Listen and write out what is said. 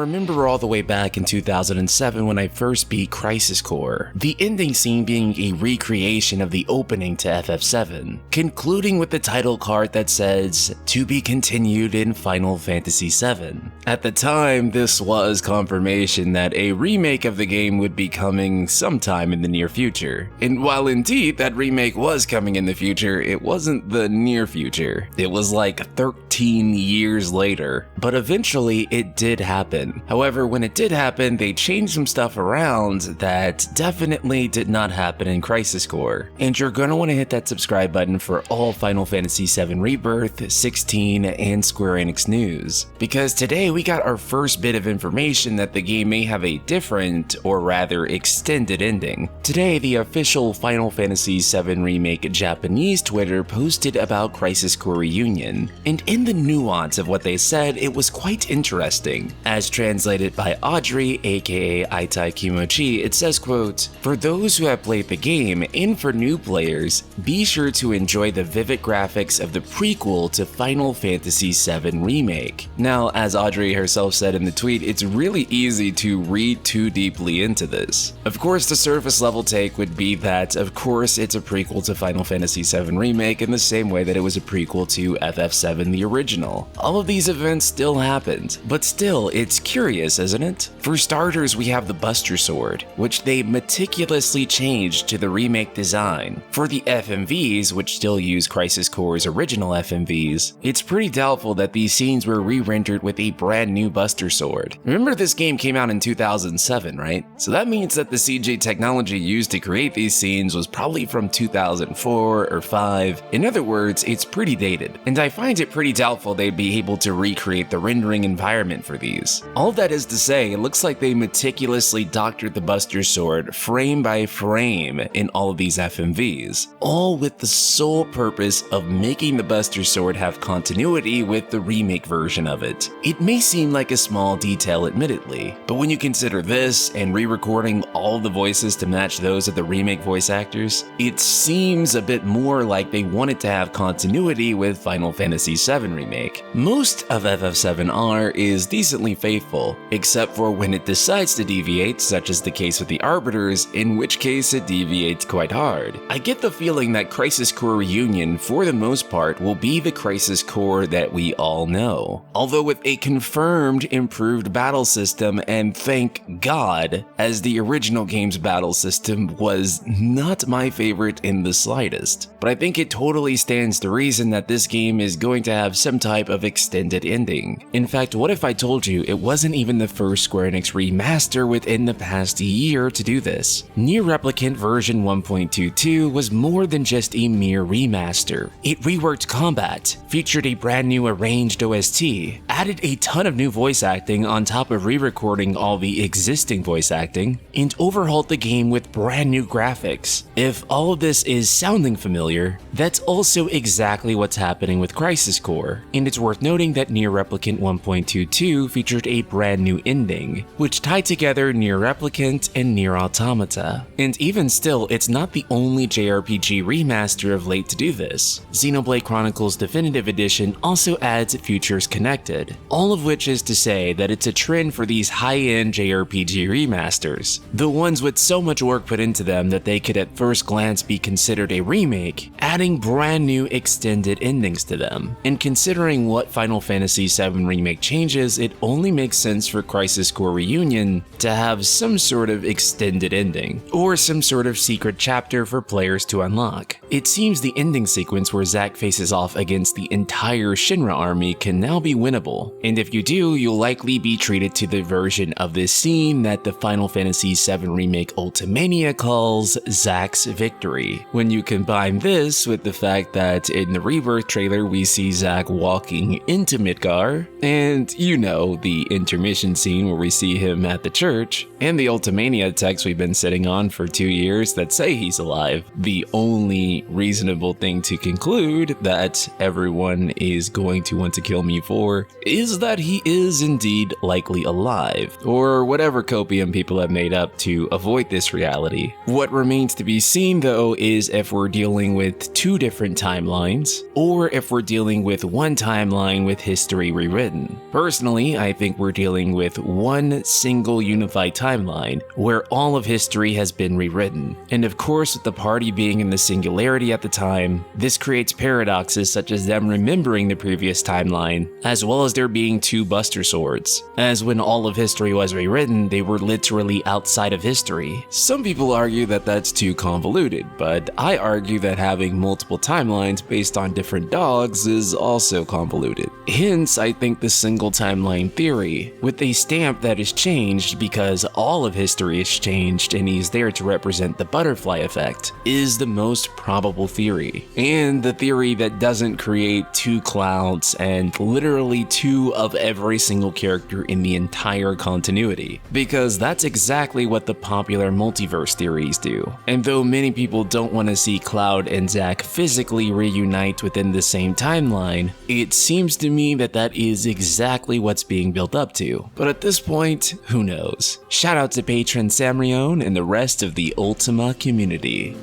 remember all the way back in 2007 when I first beat Crisis Core, the ending scene being a recreation of the opening to FF7, concluding with the title card that says, "To be continued in Final Fantasy VII." At the time, this was confirmation that a remake of the game would be coming sometime in the near future. And while indeed that remake was coming in the future, it wasn't the near future. It was like 13 years later. But eventually it did happen. However, when it did happen, they changed some stuff around that definitely did not happen in Crisis Core. And you're gonna want to hit that subscribe button for all Final Fantasy VII Rebirth, 16, and Square Enix news. Because today we got our first bit of information that the game may have a different, or rather extended ending. Today, the official Final Fantasy VII Remake Japanese Twitter posted about Crisis Core Reunion, and in the nuance of what they said, it was quite interesting. As translated by Audrey, aka Aitai Kimochi, it says, quote, "For those who have played the game, and for new players, be sure to enjoy the vivid graphics of the prequel to Final Fantasy VII Remake." Now, as Audrey herself said in the tweet, it's really easy to read too deeply into this. Of course, the surface level take would be that, of course, it's a prequel to Final Fantasy VII Remake in the same way that it was a prequel to FF7 the original. All of these events still happened, but still, it's curious, isn't it? For starters, we have the Buster Sword, which they meticulously changed to the remake design. For the FMVs, which still use Crisis Core's original FMVs, it's pretty doubtful that these scenes were re-rendered with a brand new Buster Sword. Remember, this game came out in 2007, right? So that means that the CG technology used to create these scenes was probably from 2004 or 5. In other words, it's pretty dated, and I find it pretty doubtful they'd be able to recreate the rendering environment for these. All that is to say, it looks like they meticulously doctored the Buster Sword frame by frame in all of these FMVs, all with the sole purpose of making the Buster Sword have continuity with the remake version of it. It may seem like a small detail, admittedly, but when you consider this and re-recording all the voices to match those of the remake voice actors, it seems a bit more like they wanted to have continuity with Final Fantasy VII Remake. Most of FF7R is decently faithful, except for when it decides to deviate, such as the case with the Arbiters, in which case it deviates quite hard. I get the feeling that Crisis Core Reunion, for the most part, will be the Crisis Core that we all know. Although with a confirmed improved battle system, and thank God, as the original game's battle system was not my favorite in the slightest. But I think it totally stands to reason that this game is going to have some type of extended ending. In fact, what if I told you it wasn't even the first Square Enix remaster within the past year to do this? Nier Replicant version 1.22 was more than just a mere remaster. It reworked combat, featured a brand new arranged OST, added a ton of new voice acting on top of re-recording all the existing voice acting, and overhauled the game with brand new graphics. If all of this is sounding familiar, that's also exactly what's happening with Crisis Core, and it's worth noting that Nier Replicant 1.22 featured a brand new ending, which tied together Nier Replicant and Nier Automata. And even still, it's not the only JRPG remaster of late to do this. Xenoblade Chronicles Definitive Edition also adds Futures Connected, all of which is to say that it's a trend for these high-end JRPG remasters, the ones with so much work put into them that they could at first glance be considered a remake, adding brand new extended endings to them. And considering what Final Fantasy VII Remake changes, it only makes sense for Crisis Core Reunion to have some sort of extended ending, or some sort of secret chapter for players to unlock. It seems the ending sequence where Zack faces off against the entire Shinra army can now be winnable, and if you do, you'll likely be treated to the version of this scene that the Final Fantasy VII Remake Ultimania calls Zack's Victory. When you combine this with the fact that in the Rebirth trailer we see Zack walking into Midgar, and you know, the intermission scene where we see him at the church, and the Ultimania text we've been sitting on for 2 years that say he's alive, the only reasonable thing to conclude that everyone is going to want to kill me for is that he is indeed likely alive, or whatever copium people have made up to avoid this reality. What remains to be seen though is if we're dealing with two different timelines, or if we're dealing with one timeline with history rewritten. Personally, I think we're we're dealing with one single unified timeline where all of history has been rewritten. And of course, with the party being in the singularity at the time, this creates paradoxes such as them remembering the previous timeline, as well as there being two Buster Swords, as when all of history was rewritten, they were literally outside of history. Some people argue that that's too convoluted, but I argue that having multiple timelines based on different dogs is also convoluted. Hence, I think the single timeline theory, with a stamp that is changed because all of history is changed and he's there to represent the butterfly effect, is the most probable theory. And the theory that doesn't create two clouds and literally two of every single character in the entire continuity, because that's exactly what the popular multiverse theories do. And though many people don't want to see Cloud and Zack physically reunite within the same timeline, it seems to me that that is exactly what's being built up to. But at this point, who knows? Shout out to patron Samrione and the rest of the Ultima community.